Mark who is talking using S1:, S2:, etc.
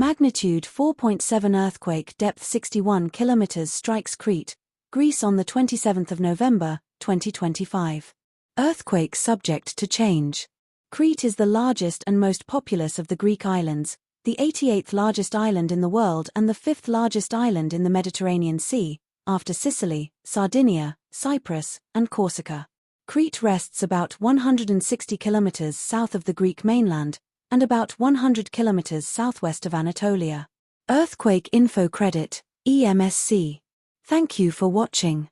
S1: Magnitude 4.7 earthquake, depth 61 kilometers, strikes Crete, Greece on the 27th of November, 2025. Earthquake subject to change. Crete is the largest and most populous of the Greek islands, the 88th largest island in the world and the 5th largest island in the Mediterranean Sea, after Sicily, Sardinia, Cyprus, and Corsica. Crete rests about 160 kilometers south of the Greek mainland, and about 100 kilometers southwest of Anatolia. Earthquake Info Credit, EMSC. Thank you for watching.